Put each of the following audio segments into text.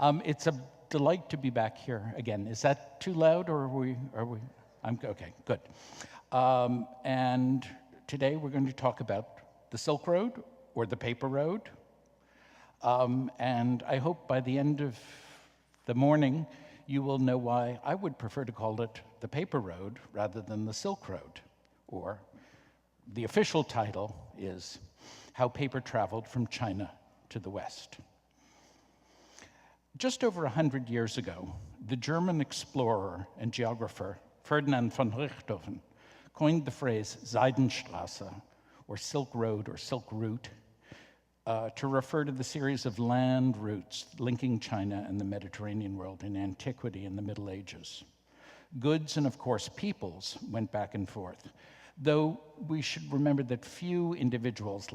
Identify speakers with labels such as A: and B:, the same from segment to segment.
A: It's a delight to be back here again. Is that too loud, or I'm okay, good. And today we're going to talk about the Silk Road, or the Paper Road. And I hope by the end of the morning, you will know why I would prefer to call it the Paper Road rather than the Silk Road, or the official title is How Paper Traveled from China to the West. Just over 100 years ago, the German explorer and geographer Ferdinand von Richthofen coined the phrase Seidenstraße, or Silk Road or Silk Route, to refer to the series of land routes linking China and the Mediterranean world in antiquity and the Middle Ages. Goods and, of course, peoples went back and forth, though we should remember that few individuals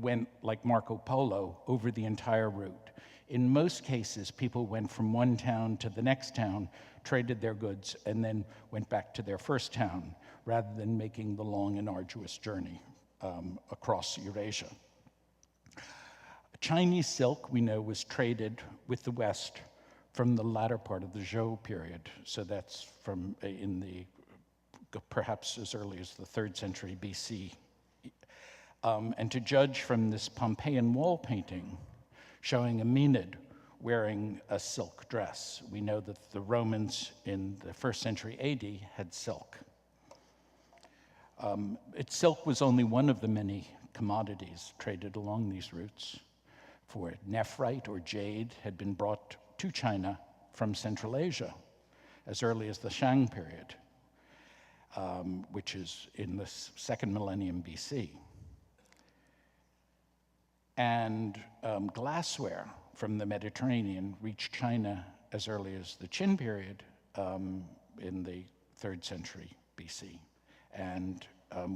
A: went like Marco Polo over the entire route. In most cases, people went from one town to the next town, traded their goods, and then went back to their first town, rather than making the long and arduous journey across Eurasia. Chinese silk, we know, was traded with the West from the latter part of the Zhou period, so that's from perhaps as early as the 3rd century BC. And to judge from this Pompeian wall painting showing a Maenad wearing a silk dress, we know that the Romans in the 1st century AD had silk. Silk was only one of the many commodities traded along these routes, for nephrite or jade had been brought to China from Central Asia as early as the Shang period, which is in the 2nd millennium BC. And glassware from the Mediterranean reached China as early as the Qin period in the 3rd century BC. And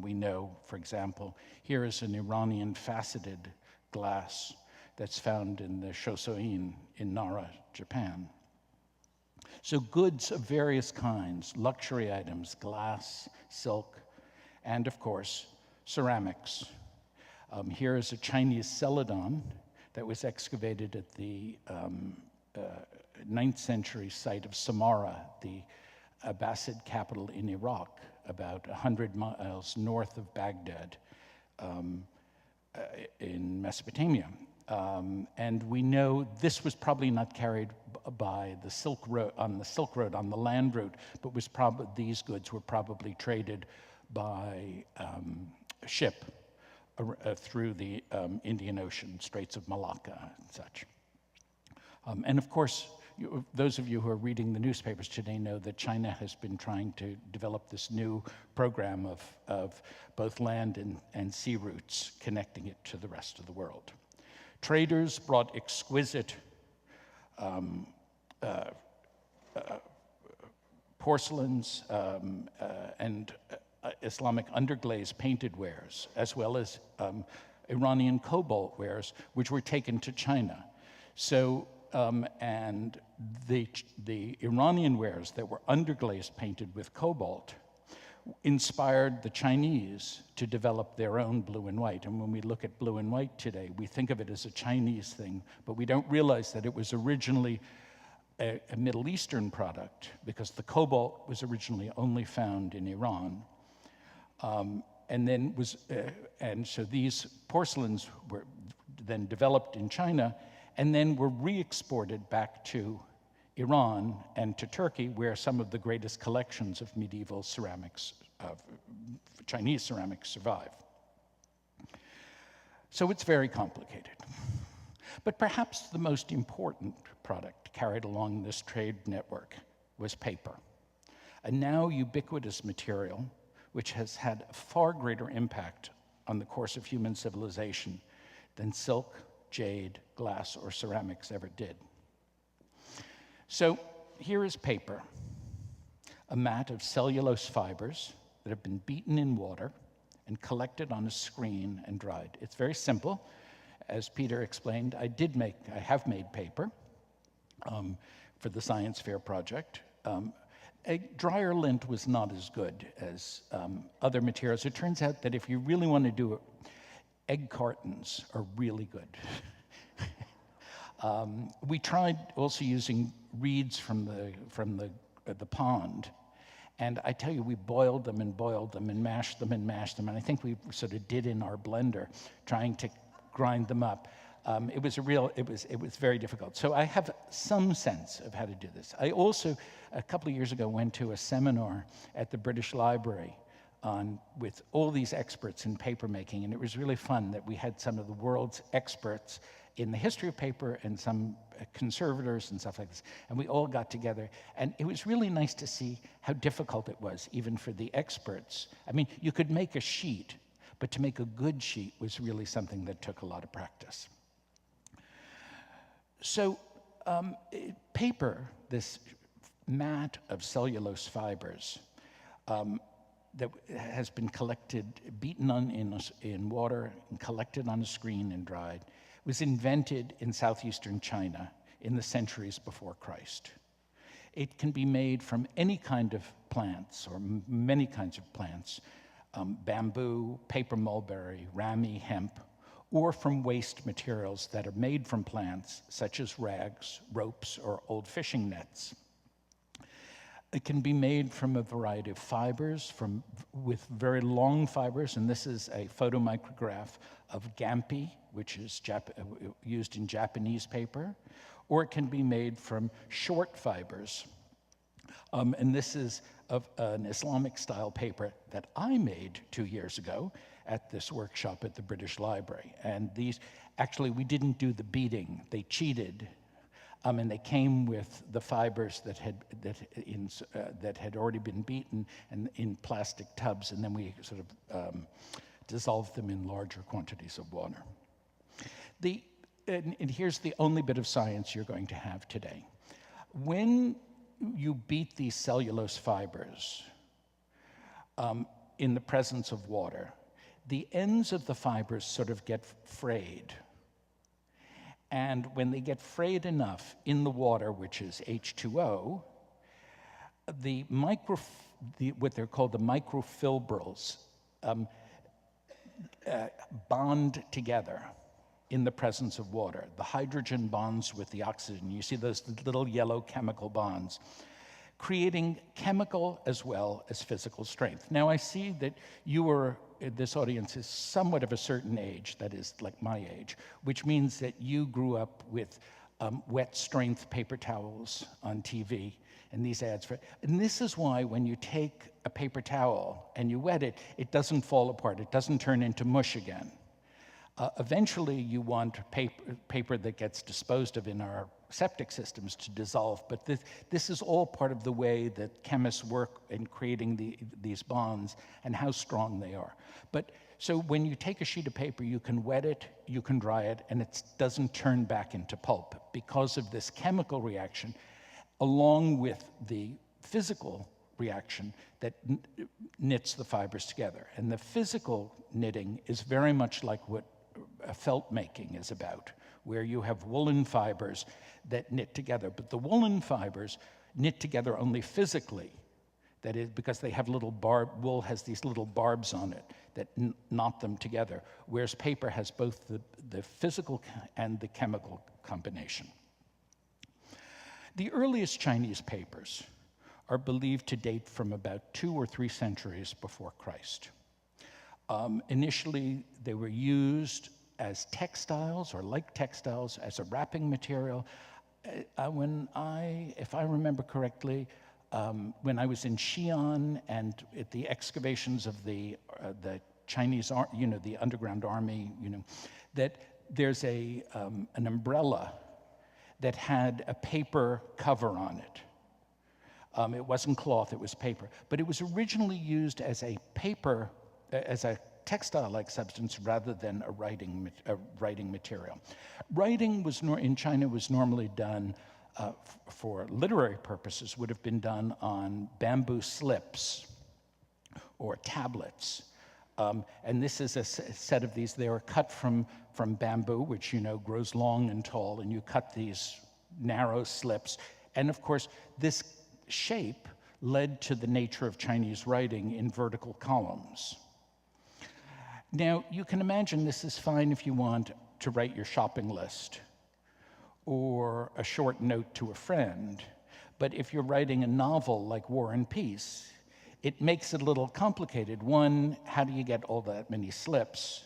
A: we know, for example, here is an Iranian faceted glass that's found in the Shosoin in Nara, Japan. So goods of various kinds, luxury items, glass, silk, and of course, ceramics. Here is a Chinese celadon that was excavated at the 9th century site of Samarra, the Abbasid capital in Iraq, about 100 miles north of Baghdad in Mesopotamia. And we know this was probably not carried by the Silk Road, on the land route, but these goods were probably traded by ship through the Indian Ocean, Straits of Malacca and such. And of course, those of you who are reading the newspapers today know that China has been trying to develop this new program of both land and sea routes, connecting it to the rest of the world. Traders brought exquisite porcelains and Islamic underglaze painted wares, as well as Iranian cobalt wares, which were taken to China. So, and the Iranian wares that were underglaze painted with cobalt inspired the Chinese to develop their own blue and white. And when we look at blue and white today, we think of it as a Chinese thing, but we don't realize that it was originally a Middle Eastern product, because the cobalt was originally only found in Iran. And so these porcelains were then developed in China and then were re-exported back to Iran and to Turkey, where some of the greatest collections of medieval ceramics, Chinese ceramics, survive. So it's very complicated. But perhaps the most important product carried along this trade network was paper, a now ubiquitous material which has had a far greater impact on the course of human civilization than silk, jade, glass, or ceramics ever did. So here is paper, a mat of cellulose fibers that have been beaten in water and collected on a screen and dried. It's very simple. As Peter explained, I have made paper for the Science Fair project. A dryer lint was not as good as other materials. It turns out that if you really want to do it, egg cartons are really good. We tried also using reeds from the pond. And I tell you, we boiled them and mashed them. And I think we sort of did in our blender, trying to grind them up. It was very difficult. So I have some sense of how to do this. I also, a couple of years ago, went to a seminar at the British Library with all these experts in paper making, and it was really fun that we had some of the world's experts in the history of paper and some conservators and stuff like this, and we all got together, and it was really nice to see how difficult it was, even for the experts. I mean, you could make a sheet, but to make a good sheet was really something that took a lot of practice. So paper, this mat of cellulose fibers that has been collected, beaten in water, and collected on a screen and dried, was invented in southeastern China in the centuries before Christ. It can be made from any kind of plants, or many kinds of plants, bamboo, paper mulberry, ramie, hemp, or from waste materials that are made from plants, such as rags, ropes, or old fishing nets. It can be made from a variety of fibers, with very long fibers, and this is a photomicrograph of gampi, which is used in Japanese paper, or it can be made from short fibers. And this is of an Islamic-style paper that I made 2 years ago at this workshop at the British Library. And these, actually, we didn't do the beating. They cheated. And they came with the fibers that had already been beaten and in plastic tubs, and then we sort of dissolved them in larger quantities of water. And here's the only bit of science you're going to have today. When you beat these cellulose fibers in the presence of water, the ends of the fibers sort of get frayed. And when they get frayed enough in the water, which is H2O, what they're called the microfibrils bond together in the presence of water. The hydrogen bonds with the oxygen. You see those little yellow chemical bonds, creating chemical as well as physical strength. Now, I see that this audience is somewhat of a certain age, that is like my age, which means that you grew up with wet strength paper towels on TV and these ads and this is why when you take a paper towel and you wet it, it doesn't fall apart, it doesn't turn into mush again. Eventually you want paper that gets disposed of in our septic systems to dissolve, but this is all part of the way that chemists work in creating these bonds and how strong they are. But so when you take a sheet of paper, you can wet it, you can dry it, and it doesn't turn back into pulp because of this chemical reaction, along with the physical reaction that knits the fibers together. And the physical knitting is very much like what felt making is about, where you have woolen fibers that knit together, but the woolen fibers knit together only physically. That is because they have wool has these little barbs on it that knot them together, whereas paper has both the physical and the chemical combination. The earliest Chinese papers are believed to date from about 2 or 3 centuries before Christ. Initially, they were used as textiles, or like textiles, as a wrapping material. If I remember correctly, when I was in Xi'an and at the excavations of the Chinese, the underground army, that there's an umbrella that had a paper cover on it. It wasn't cloth, it was paper. But it was originally used as a textile-like substance rather than a writing material. Writing in China was normally done for literary purposes, would have been done on bamboo slips or tablets. And this is a set of these. They were cut from bamboo, which grows long and tall, and you cut these narrow slips. And of course, this shape led to the nature of Chinese writing in vertical columns. Now, you can imagine this is fine if you want to write your shopping list, or a short note to a friend. But if you're writing a novel like War and Peace, it makes it a little complicated. One, how do you get all that many slips?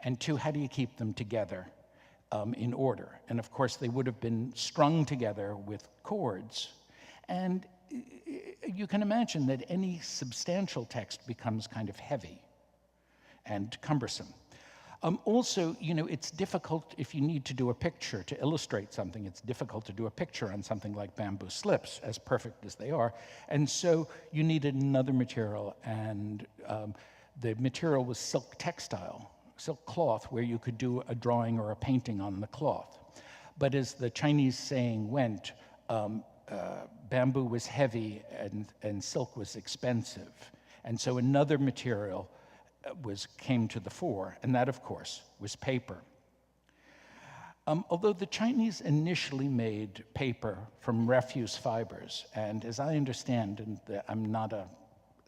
A: And two, how do you keep them together in order? And of course, they would have been strung together with cords. And you can imagine that any substantial text becomes kind of heavy and cumbersome. Also, it's difficult if you need to do a picture to illustrate something. It's difficult to do a picture on something like bamboo slips, as perfect as they are. And so you needed another material, and the material was silk textile, silk cloth, where you could do a drawing or a painting on the cloth. But as the Chinese saying went, bamboo was heavy and silk was expensive. And so another material came to the fore, and that, of course, was paper. Although the Chinese initially made paper from refuse fibers, and as I understand, and I'm not a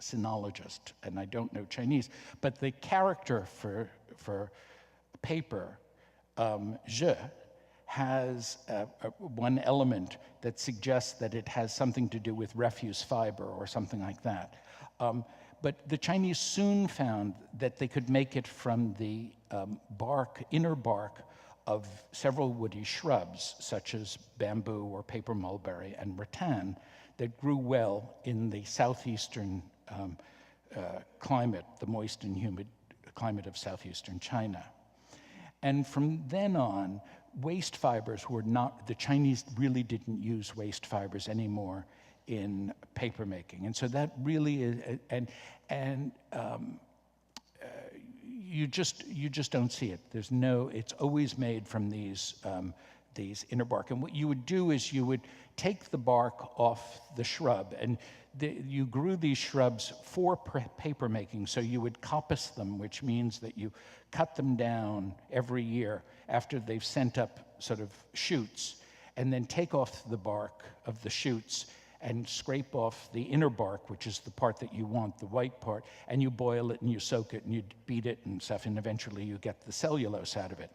A: sinologist and I don't know Chinese, but the character for paper, zhe, has one element that suggests that it has something to do with refuse fiber or something like that. But the Chinese soon found that they could make it from the inner bark of several woody shrubs, such as bamboo or paper mulberry and rattan, that grew well in the southeastern climate, the moist and humid climate of southeastern China. And from then on, waste fibers were not, the Chinese really didn't use waste fibers anymore in paper making. And so that really is, you just don't see it. It's always made from these inner bark. And what you would do is you would take the bark off the shrub, and you grew these shrubs for paper making, so you would coppice them, which means that you cut them down every year after they've sent up sort of shoots, and then take off the bark of the shoots and scrape off the inner bark, which is the part that you want, the white part, and you boil it and you soak it and you beat it and stuff, and eventually you get the cellulose out of it.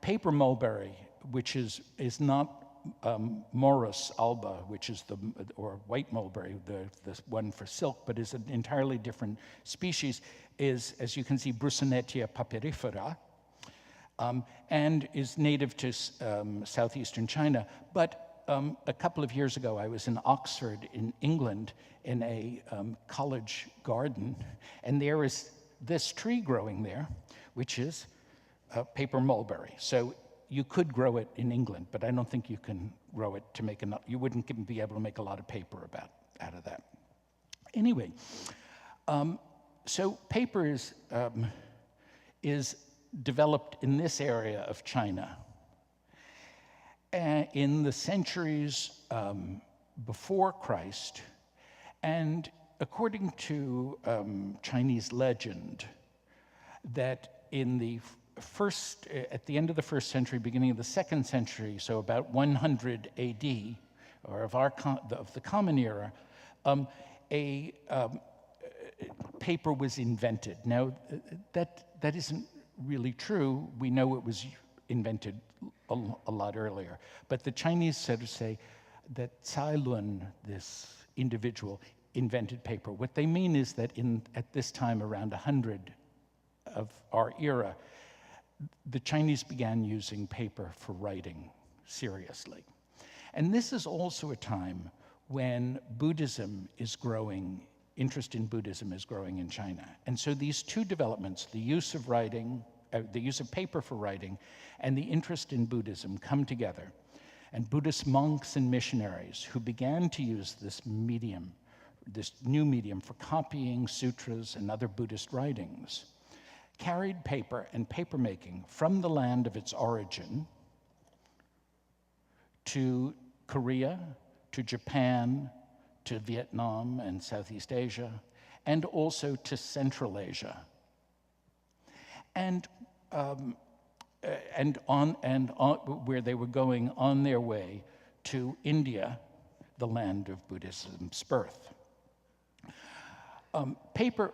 A: Paper mulberry, which is not Morus alba, which is or white mulberry, the one for silk, but is an entirely different species, is, as you can see, Brusonetia papyrifera, and is native to southeastern China. But a couple of years ago, I was in Oxford, in England, in a college garden, and there is this tree growing there, which is paper mulberry. So you could grow it in England, but I don't think you can grow it to make enough. You wouldn't be able to make a lot of paper out of that. Anyway, so paper is developed in this area of China. In the centuries before Christ, and according to Chinese legend, that at the end of the first century, beginning of the second century, so about 100 AD, or of the Common Era, paper was invented. Now, that isn't really true. We know it was invented a lot earlier. But the Chinese sort of say that Cai Lun, this individual, invented paper. What they mean is that at this time, around 100 of our era, the Chinese began using paper for writing seriously. And this is also a time when Buddhism is growing, interest in Buddhism is growing in China. And so these two developments, the use of paper for writing and the interest in Buddhism, come together. And Buddhist monks and missionaries who began to use this new medium for copying sutras and other Buddhist writings, carried paper and papermaking from the land of its origin to Korea, to Japan, to Vietnam and Southeast Asia, and also to Central Asia. And where they were going on their way to India, the land of Buddhism's birth. Paper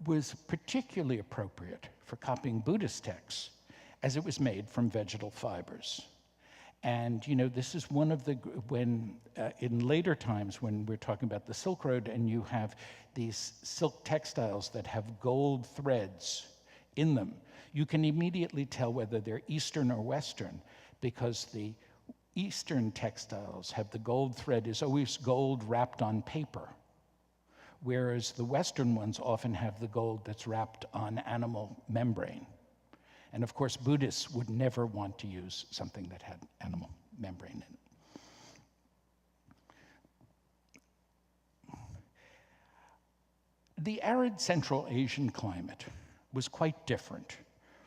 A: was particularly appropriate for copying Buddhist texts, as it was made from vegetal fibers. And this is one of the, when in later times when we're talking about the Silk Road and you have these silk textiles that have gold threads in them, you can immediately tell whether they're Eastern or Western, because the Eastern textiles have the gold thread is always gold wrapped on paper, whereas the Western ones often have the gold that's wrapped on animal membrane. And of course, Buddhists would never want to use something that had animal membrane in it. The arid Central Asian climate was quite different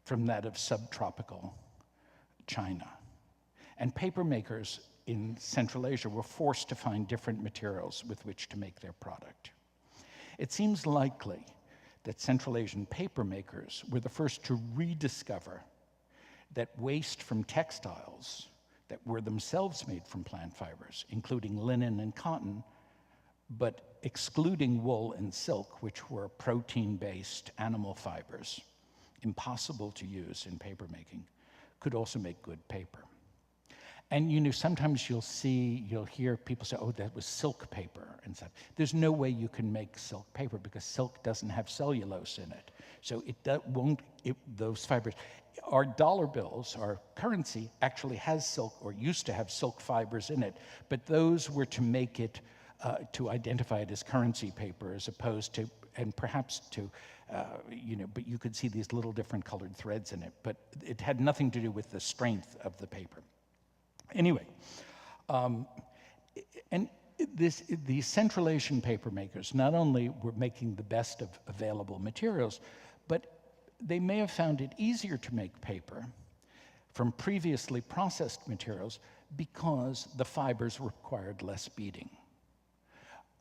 A: from that of subtropical China. And paper makers in Central Asia were forced to find different materials with which to make their product. It seems likely that Central Asian paper makers were the first to rediscover that waste from textiles that were themselves made from plant fibers, including linen and cotton, but excluding wool and silk, which were protein-based animal fibers, impossible to use in paper making, could also make good paper. And sometimes you'll hear people say, oh, that was silk paper and stuff. There's no way you can make silk paper because silk doesn't have cellulose in it. So those fibers, our dollar bills, our currency actually has silk or used to have silk fibers in it, but those were to make it, to identify it as currency paper as opposed to, and perhaps to, but you could see these little different colored threads in it, but it had nothing to do with the strength of the paper. Anyway, and these Central Asian paper makers not only were making the best of available materials, but they may have found it easier to make paper from previously processed materials because the fibers required less beating.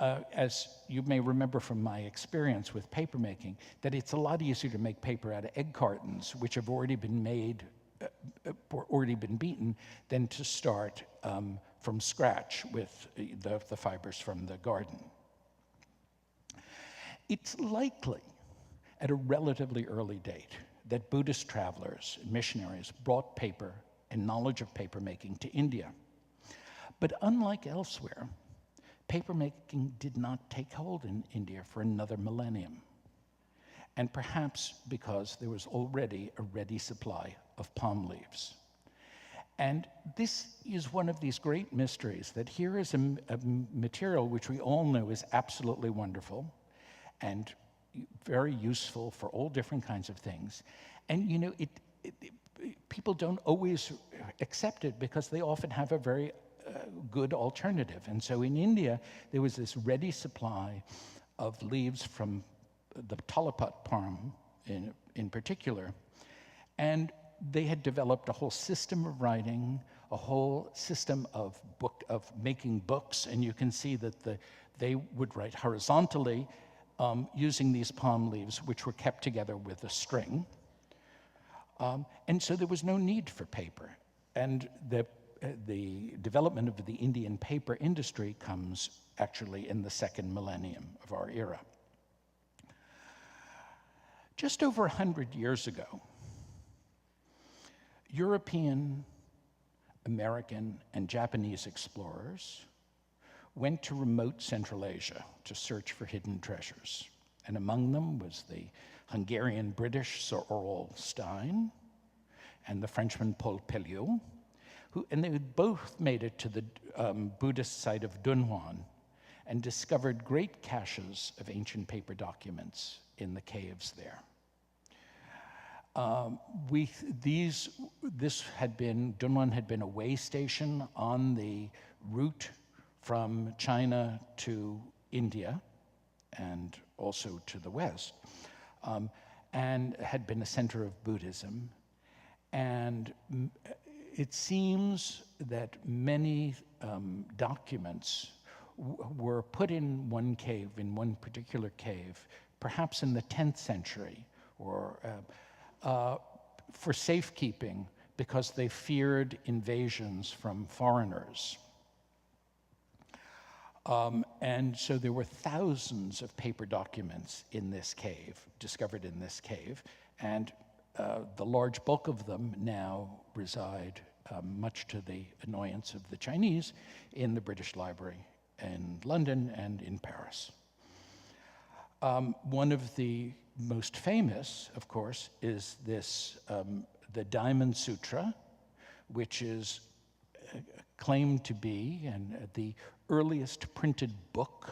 A: As you may remember from my experience with paper making, that it's a lot easier to make paper out of egg cartons, which have already been made already been beaten, than to start from scratch with the fibers from the garden. It's likely, at a relatively early date, that Buddhist travelers and missionaries brought paper and knowledge of paper making to India. But unlike elsewhere, paper making did not take hold in India for another millennium. And perhaps because there was already a ready supply of palm leaves. And this is one of these great mysteries, that here is a material which we all know is absolutely wonderful and very useful for all different kinds of things. And people don't always accept it because they often have a very good alternative. And so in India, there was this ready supply of leaves from the Talapat palm in particular, and they had developed a whole system of writing, a whole system of making books, and you can see that they would write horizontally using these palm leaves, which were kept together with a string. And so there was no need for paper. And the development of the Indian paper industry comes actually in the second millennium of our era. Just over 100 years ago, European, American, and Japanese explorers went to remote Central Asia to search for hidden treasures. And among them was the Hungarian-British Sir Aurel Stein and the Frenchman Paul Pelliot, and they both made it to the Buddhist site of Dunhuan and discovered great caches of ancient paper documents in the caves there. Dunhuan had been a way station on the route from China to India and also to the West, and had been a center of Buddhism. And it seems that many documents were put in one cave, in one particular cave, perhaps in the 10th century, or for safekeeping, because they feared invasions from foreigners. And so there were thousands of paper documents in this cave, discovered in this cave, and the large bulk of them now reside much to the annoyance of the Chinese, in the British Library in London and in Paris. One of the most famous, of course, is this, the Diamond Sutra, which is claimed to be the earliest printed book.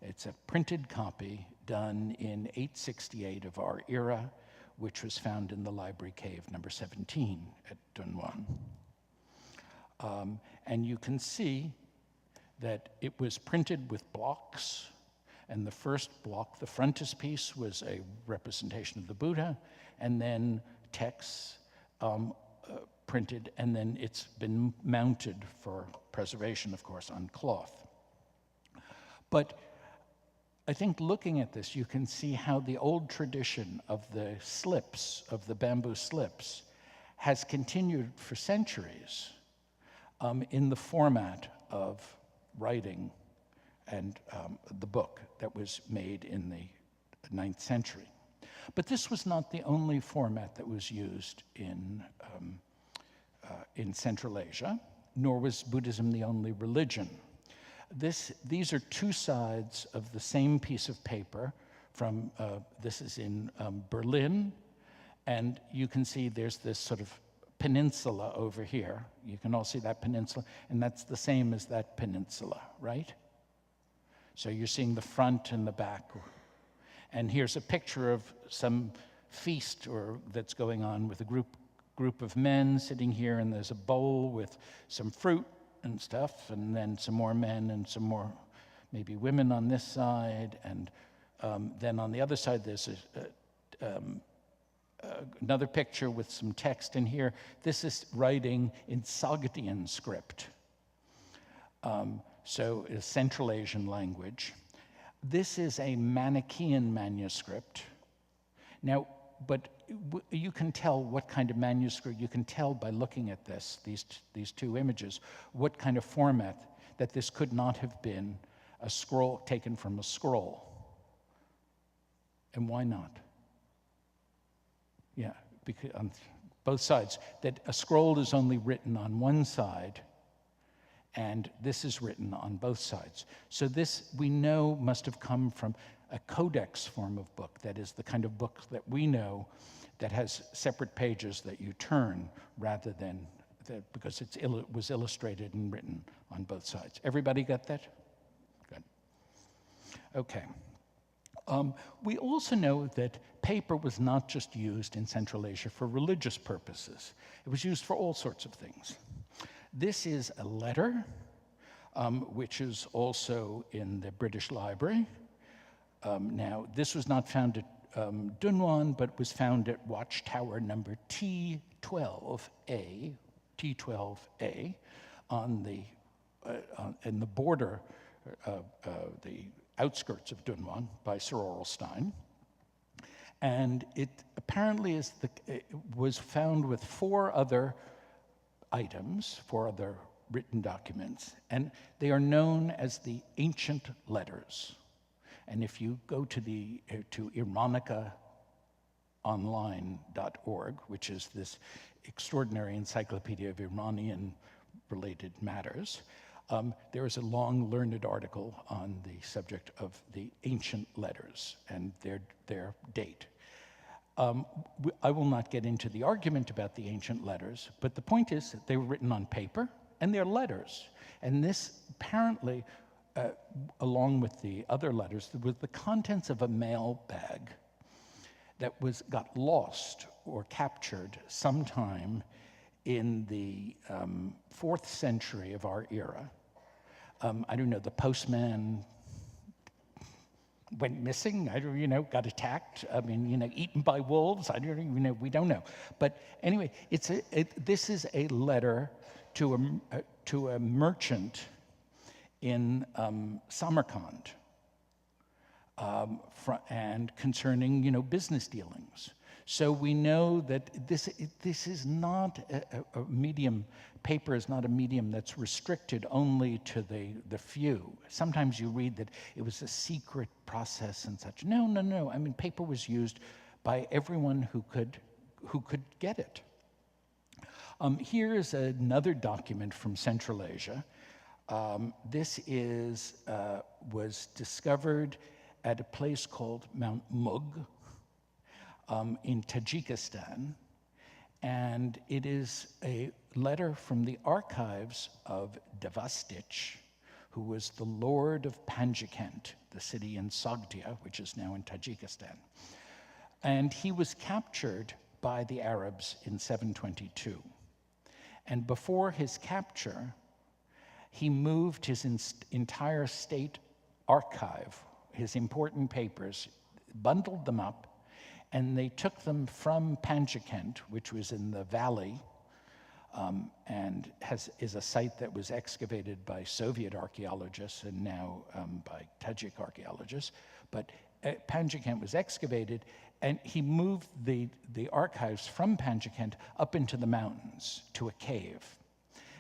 A: It's a printed copy done in 868 of our era, which was found in the library cave number 17 at Dunhuang. And you can see that it was printed with blocks, and the first block, the frontispiece, was a representation of the Buddha, and then texts printed, and then it's been mounted for preservation, of course, on cloth. But I think looking at this, you can see how the old tradition of the slips, of the bamboo slips, has continued for centuries in the format of writing and the book that was made in the 9th century. But this was not the only format that was used in Central Asia, nor was Buddhism the only religion. These are two sides of the same piece of paper from, this is in Berlin, and you can see there's this sort of peninsula over here. You can all see that peninsula, and that's the same as that peninsula, right? So you're seeing the front and the back. And here's a picture of some feast that's going on with a group of men sitting here, and there's a bowl with some fruit and stuff, and then some more men and some more maybe women on this side, and then on the other side there's another picture with some text in here. This is writing in Sogdian script, so a Central Asian language. This is a Manichaean manuscript. Now, but you can tell what kind of manuscript. You can tell by looking at these two images, what kind of format, that this could not have been a scroll taken from a scroll. And why not? Yeah, because on both sides, that a scroll is only written on one side, and this is written on both sides. So this, we know, must have come from a codex form of book, that is the kind of book that we know that has separate pages that you turn rather than, because it was illustrated and written on both sides. Everybody got that? Good. Okay. We also know that paper was not just used in Central Asia for religious purposes. It was used for all sorts of things. This is a letter, which is also in the British Library. Now, this was not found at Dunhuang, but was found at Watchtower number T12A, on in the border, the outskirts of Dunhuang by Sir Orlstein. And it apparently was found with four other items, four other written documents, and they are known as the ancient letters. And if you go to iranicaonline.org, which is this extraordinary encyclopedia of Iranian-related matters, there is a long, learned article on the subject of the ancient letters and their date. I will not get into the argument about the ancient letters, but the point is that they were written on paper, and they're letters. And this apparently, along with the other letters, was the contents of a mail bag that got lost or captured sometime in the 4th century of our era. I don't know, the postman went missing, got attacked, eaten by wolves, we don't know. But anyway, this is a letter to a merchant in Samarkand, and concerning, business dealings. So we know that this is not a medium. Paper is not a medium that's restricted only to the few. Sometimes you read that it was a secret process and such. No. I mean, paper was used by everyone who could get it. Here is another document from Central Asia. This was discovered at a place called Mount Mug in Tajikistan, and it is a letter from the archives of Devastich, who was the lord of Panjikent, the city in Sogdia, which is now in Tajikistan. And he was captured by the Arabs in 722. And before his capture, he moved his entire state archive, his important papers, bundled them up, and they took them from Panjikent, which was in the valley, and is a site that was excavated by Soviet archaeologists and now by Tajik archaeologists. But Panjikent was excavated, and he moved the archives from Panjikent up into the mountains to a cave.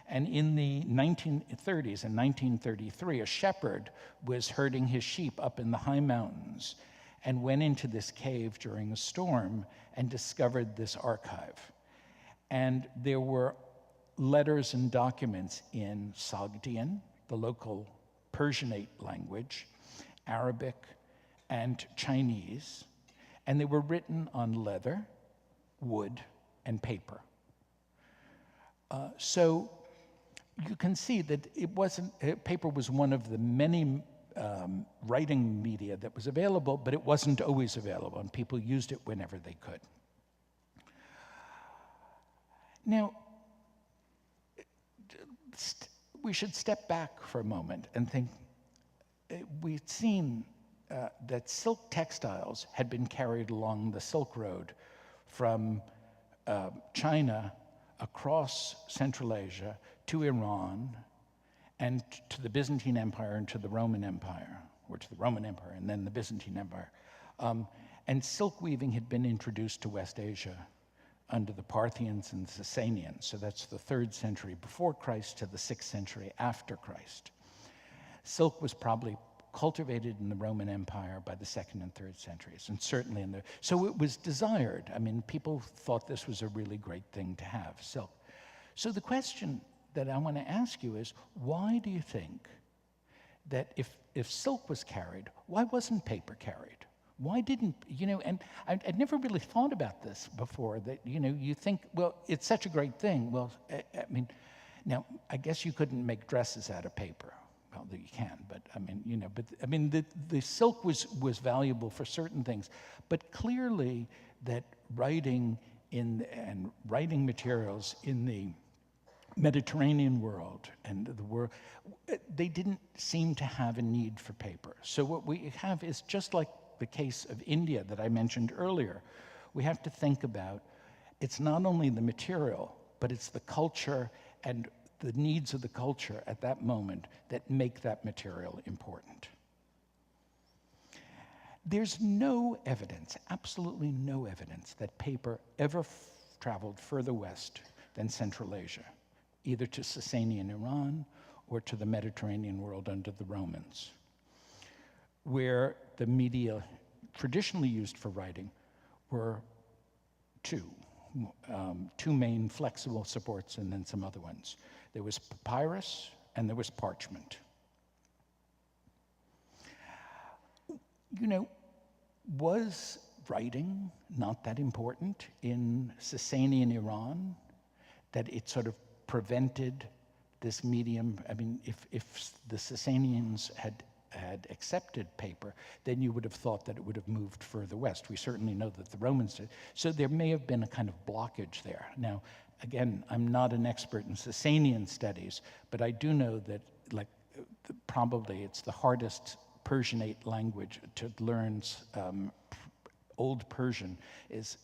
A: And in the 1930s, in 1933, a shepherd was herding his sheep up in the high mountains and went into this cave during a storm and discovered this archive. And there were letters and documents in Sogdian, the local Persianate language, Arabic, and Chinese, and they were written on leather, wood, and paper. So you can see that paper was one of the many writing media that was available, but it wasn't always available, and people used it whenever they could. Now, we should step back for a moment and think, we'd seen that silk textiles had been carried along the Silk Road from China across Central Asia to Iran and to the Byzantine Empire and to the Roman Empire, or to the Roman Empire and then the Byzantine Empire. And silk weaving had been introduced to West Asia under the Parthians and the Sasanians. So that's the 3rd century before Christ to the 6th century after Christ. Silk was probably cultivated in the Roman Empire by the 2nd and 3rd centuries, and certainly so it was desired. I mean, people thought this was a really great thing to have, silk. So the question that I want to ask you is, why do you think that if silk was carried, why wasn't paper carried? Why didn't, and I'd never really thought about this before, that, you think, well, it's such a great thing. Well, I mean, now, I guess you couldn't make dresses out of paper. Well, you can, but the silk was valuable for certain things, but clearly that writing materials in the Mediterranean world and the world, they didn't seem to have a need for paper. So what we have is just like the case of India that I mentioned earlier. We have to think about, it's not only the material, but it's the culture and the needs of the culture at that moment that make that material important. There's no evidence, absolutely no evidence, that paper ever traveled further west than Central Asia, either to Sasanian Iran or to the Mediterranean world under the Romans, where the media traditionally used for writing were two main flexible supports and then some other ones. There was papyrus and there was parchment. Was writing not that important in Sasanian Iran, that it sort of prevented this medium? I mean, if the Sasanians had accepted paper, then you would have thought that it would have moved further west. We certainly know that the Romans did. So there may have been a kind of blockage there. Now, again, I'm not an expert in Sasanian studies, but I do know that, probably it's the hardest Persianate language to learn. Old Persian is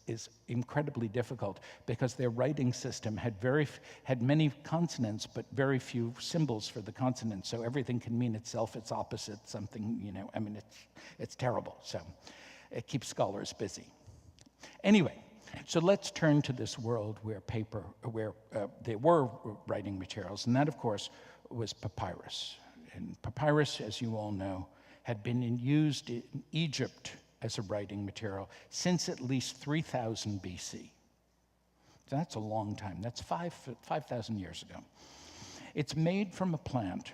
A: incredibly difficult because their writing system had many consonants but very few symbols for the consonants. So everything can mean itself, its opposite, something. It's terrible. So it keeps scholars busy. Anyway, so let's turn to this world where there were writing materials, and that, of course, was papyrus. And papyrus, as you all know, had been used in Egypt as a writing material since at least 3000 BC. That's a long time. That's 5,000 years ago. It's made from a plant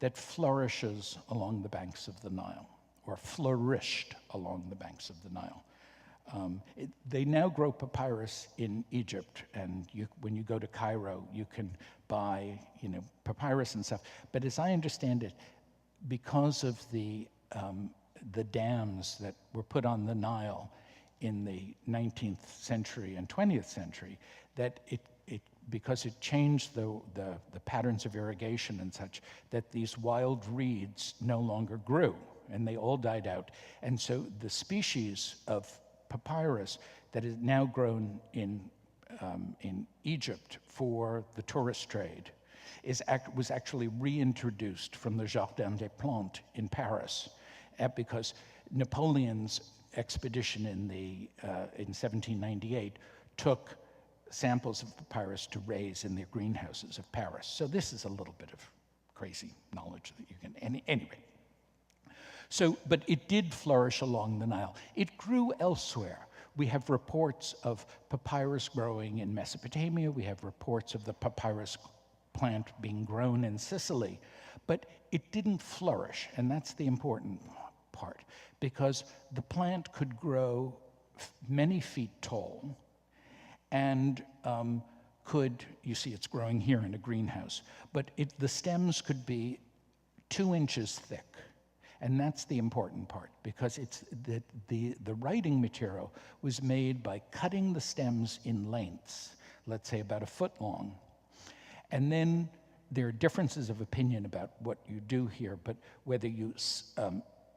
A: that flourishes along the banks of the Nile, or flourished along the banks of the Nile. They now grow papyrus in Egypt, and when you go to Cairo, you can buy, papyrus and stuff. But as I understand it, because of the dams that were put on the Nile in the 19th century and 20th century, that because it changed the patterns of irrigation and such, that these wild reeds no longer grew, and they all died out. And so the species of papyrus that is now grown in Egypt for the tourist trade was actually reintroduced from the Jardin des Plantes in Paris, because Napoleon's expedition in 1798 took samples of papyrus to raise in their greenhouses of Paris. So this is a little bit of crazy knowledge that you can, anyway. So, but it did flourish along the Nile. It grew elsewhere. We have reports of papyrus growing in Mesopotamia. We have reports of the papyrus plant being grown in Sicily. But it didn't flourish, and that's the important part, because the plant could grow many feet tall and you see it's growing here in a greenhouse, but the stems could be 2 inches thick. And that's the important part, because it's the writing material was made by cutting the stems in lengths, let's say about 1 foot long. And then there are differences of opinion about what you do here, but whether you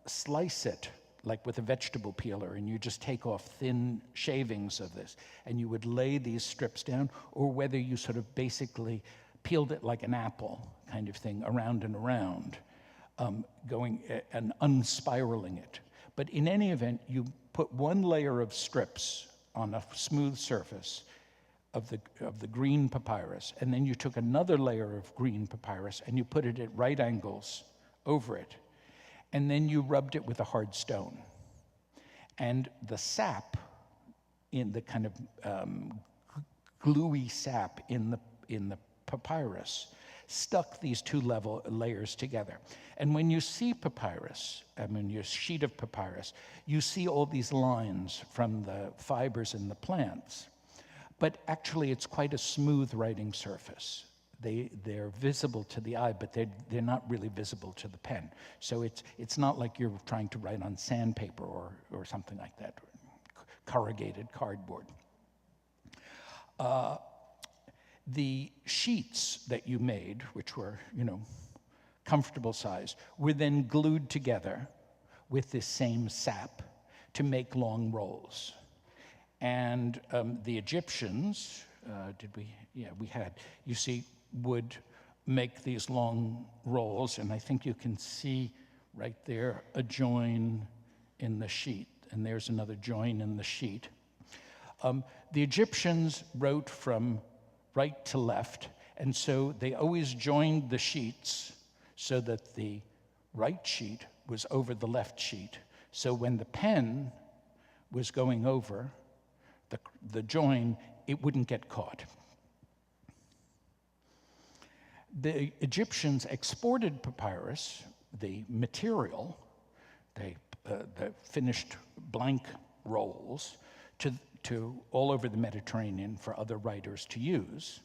A: slice it like with a vegetable peeler, and you just take off thin shavings of this, and you would lay these strips down, or whether you sort of basically peeled it like an apple kind of thing, around and around, going and unspiraling it. But in any event, you put 1 layer of strips on a smooth surface of the green papyrus, and then you took another layer of green papyrus and you put it at right angles over it, and then you rubbed it with a hard stone. And the sap, in the kind of gluey sap in the papyrus, stuck these 2 layers together. And when you see papyrus, your sheet of papyrus, you see all these lines from the fibers in the plants. But actually, it's quite a smooth writing surface. They're visible to the eye, but they're not really visible to the pen. So it's not like you're trying to write on sandpaper or something like that, corrugated cardboard. The sheets that you made, which were, comfortable size, were then glued together with this same sap to make long rolls. And the Egyptians, would make these long rolls, and I think you can see right there a join in the sheet, and there's another join in the sheet. The Egyptians wrote from right to left, and so they always joined the sheets so that the right sheet was over the left sheet. So when the pen was going over the join, it wouldn't get caught. The Egyptians exported papyrus, the material, the finished blank rolls, to all over the Mediterranean for other writers to use.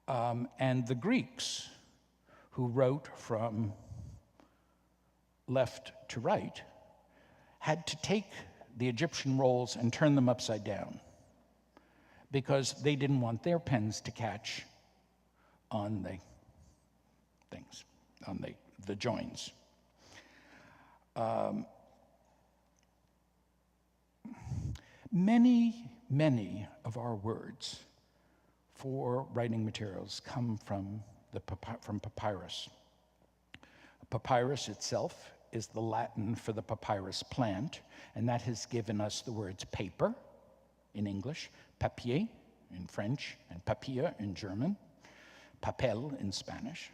A: And the Greeks, who wrote from left to right, had to take the Egyptian rolls and turn them upside down, because they didn't want their pens to catch on the things, on the joins. Many of our words for writing materials come from papyrus. Papyrus itself is the Latin for the papyrus plant, and that has given us the words paper in English, papier in French, and papier in German, papel in Spanish.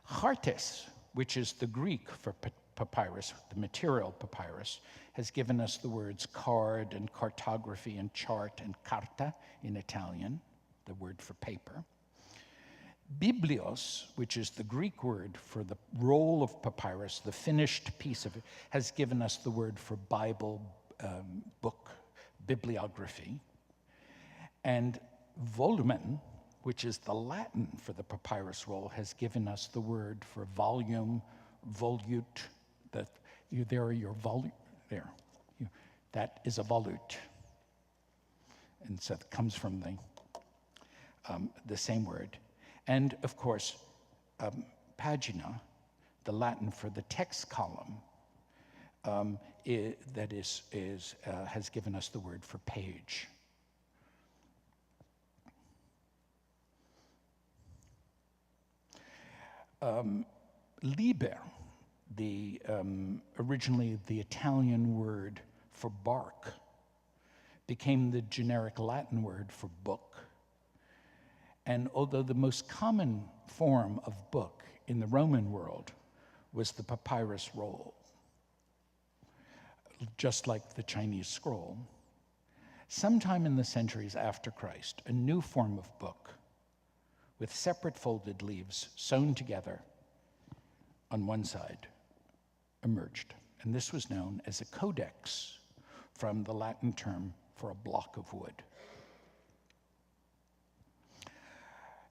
A: Chartes, which is the Greek for papyrus, the material papyrus, has given us the words card and cartography and chart and carta in Italian, the word for paper. Biblios, which is the Greek word for the roll of papyrus, the finished piece of it, has given us the word for Bible, book, bibliography. And volumen, which is the Latin for the papyrus roll, has given us the word for volume, volute. There are your volute. There, that is a volute, and so it comes from the same word. And of course, pagina, the Latin for the text column, has given us the word for page. Liber, originally the Italian word for bark, became the generic Latin word for book. And although the most common form of book in the Roman world was the papyrus roll, just like the Chinese scroll, sometime in the centuries after Christ, a new form of book with separate folded leaves sewn together on one side emerged. And this was known as a codex, from the Latin term for a block of wood.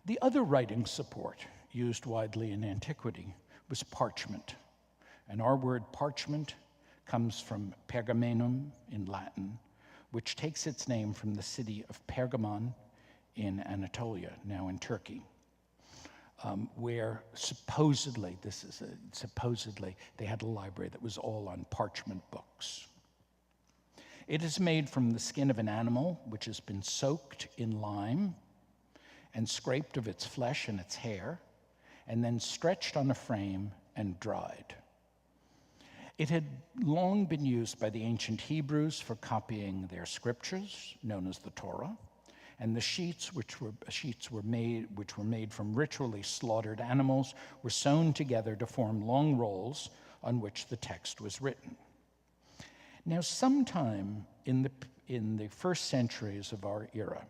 A: The other writing support used widely in antiquity was parchment. And our word parchment comes from pergamenum in Latin, which takes its name from the city of Pergamon in Anatolia, now in Turkey, where supposedly they had a library that was all on parchment books. It is made from the skin of an animal which has been soaked in lime and scraped of its flesh and its hair, and then stretched on a frame and dried. It had long been used by the ancient Hebrews for copying their scriptures, known as the Torah, and the sheets which were made from ritually slaughtered animals were sewn together to form long rolls on which the text was written. Now, sometime in the first centuries of our era,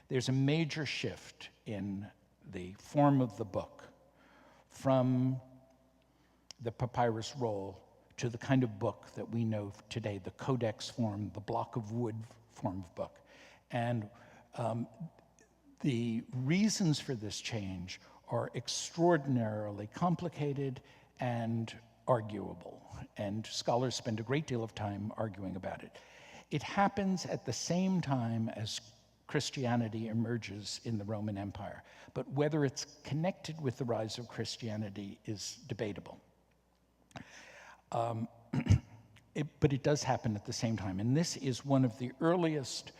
A: there's a major shift in the form of the book from the papyrus roll to the kind of book that we know today, the codex form, the block of wood form of book. And the reasons for this change are extraordinarily complicated and arguable, and scholars spend a great deal of time arguing about it. It happens at the same time as Christianity emerges in the Roman Empire, but whether it's connected with the rise of Christianity is debatable. But it does happen at the same time, and this is one of the earliest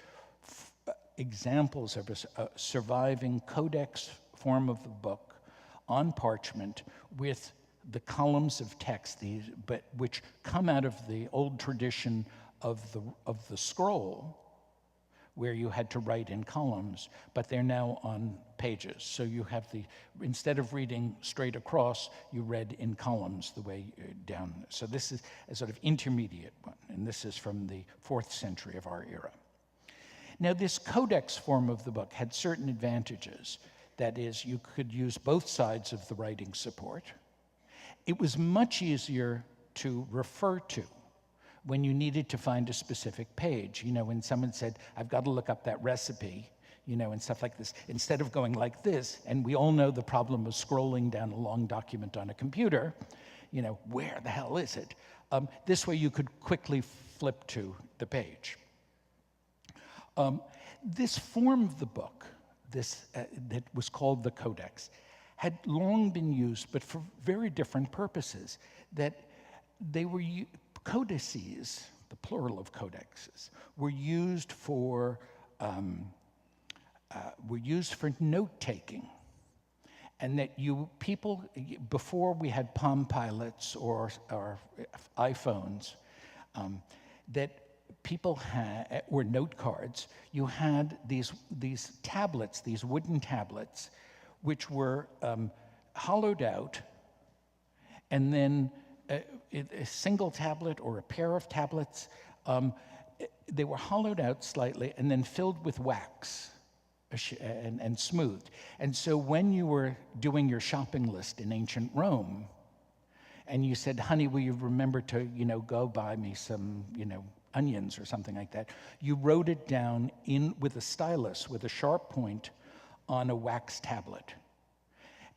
A: examples of a surviving codex form of the book on parchment with the columns of text, which come out of the old tradition of the scroll, where you had to write in columns, but they're now on pages. So you have instead of reading straight across, you read in columns the way down. So this is a sort of intermediate one, and this is from the 4th century of our era. Now, this codex form of the book had certain advantages. That is, you could use both sides of the writing support. It was much easier to refer to when you needed to find a specific page. When someone said, I've got to look up that recipe, and stuff like this, instead of going like this, and we all know the problem of scrolling down a long document on a computer, where the hell is it? This way you could quickly flip to the page. This form of the book, that was called the codex, had long been used, but for very different purposes. That they were codices, the plural of codexes, were used for note-taking, and that people before we had Palm Pilots or iPhones, that people had, or note cards, you had these tablets, these wooden tablets, which were hollowed out and then a single tablet or a pair of tablets. They were hollowed out slightly and then filled with wax and smoothed. And so when you were doing your shopping list in ancient Rome, and you said, honey, will you remember to, go buy me some, onions or something like that, you wrote it down with a stylus, with a sharp point on a wax tablet.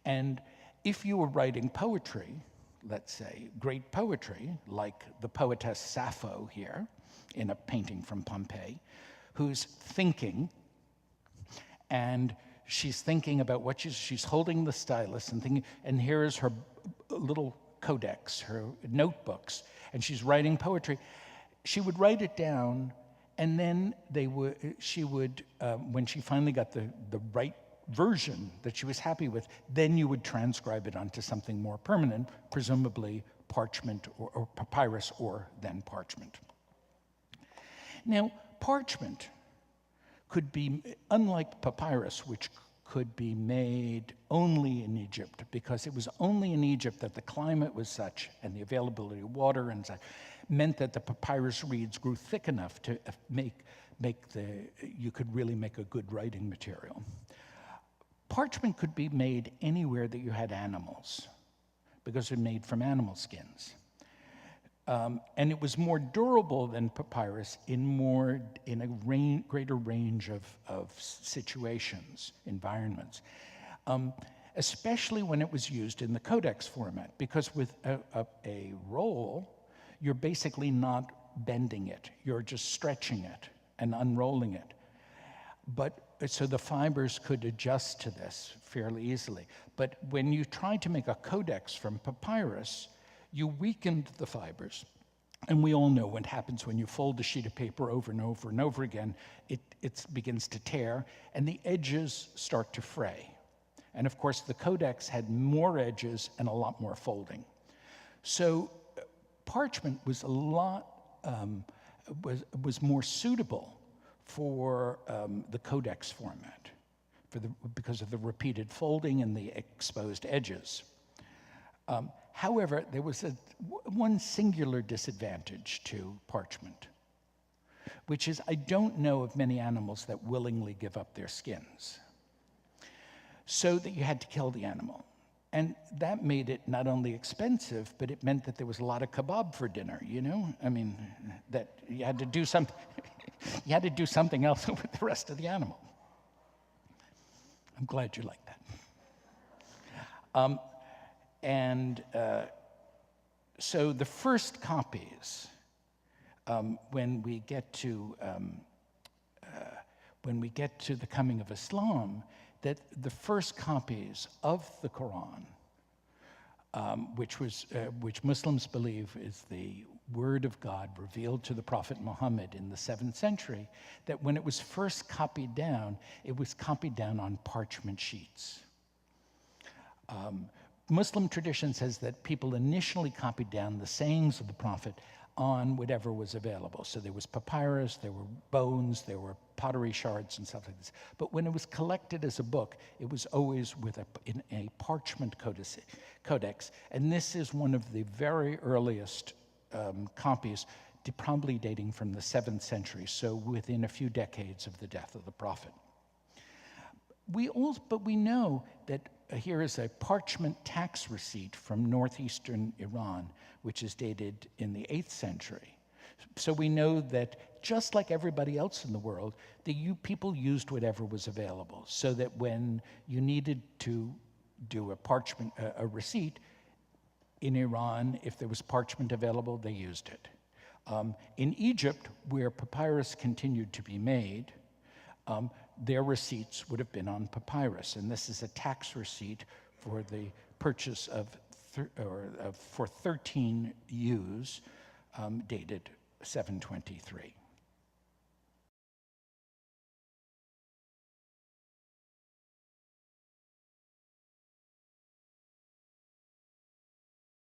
A: And if you were writing poetry, let's say, great poetry, like the poetess Sappho here in a painting from Pompeii, who's thinking, and she's thinking about what she's holding the stylus and thinking, and here is her little codex, her notebooks, and she's writing poetry. She would write it down, and then she would, when she finally got the right version that she was happy with, then you would transcribe it onto something more permanent, presumably parchment or papyrus, or then parchment. Now, parchment could be, unlike papyrus, which could be made only in Egypt, because it was only in Egypt that the climate was such and the availability of water and such meant that the papyrus reeds grew thick enough to you could really make a good writing material. Parchment could be made anywhere that you had animals, because they're made from animal skins. And it was more durable than papyrus in a greater range of situations, environments, especially when it was used in the codex format, because with a roll, you're basically not bending it, you're just stretching it and unrolling it. So the fibers could adjust to this fairly easily. But when you tried to make a codex from papyrus, you weakened the fibers. And we all know what happens when you fold a sheet of paper over and over and over again. It begins to tear, and the edges start to fray. And of course, the codex had more edges and a lot more folding. So parchment was was more suitable for the codex format, because of the repeated folding and the exposed edges. However, there was one singular disadvantage to parchment, which is I don't know of many animals that willingly give up their skins, so that you had to kill the animal. And that made it not only expensive, but it meant that there was a lot of kebab for dinner, I mean, that you had to do something, you had to do something else with the rest of the animal. I'm glad you like that. So the first copies, when we get to the coming of Islam, that the first copies of the Quran, which Muslims believe is the word of God revealed to the Prophet Muhammad in the 7th century, that when it was first copied down, it was copied down on parchment sheets. Muslim tradition says that people initially copied down the sayings of the Prophet on whatever was available. So there was papyrus, there were bones, there were pottery shards and stuff like this. But when it was collected as a book, it was always in a parchment codex. And this is one of the very earliest copies, probably dating from the 7th century, so within a few decades of the death of the Prophet. But we know that here is a parchment tax receipt from northeastern Iran, which is dated in the 8th century. So we know that just like everybody else in the world, people used whatever was available, so that when you needed to do a receipt in Iran, if there was parchment available, they used it. In Egypt, where papyrus continued to be made, their receipts would have been on papyrus, and this is a tax receipt for the purchase for 13 ewes, dated 723.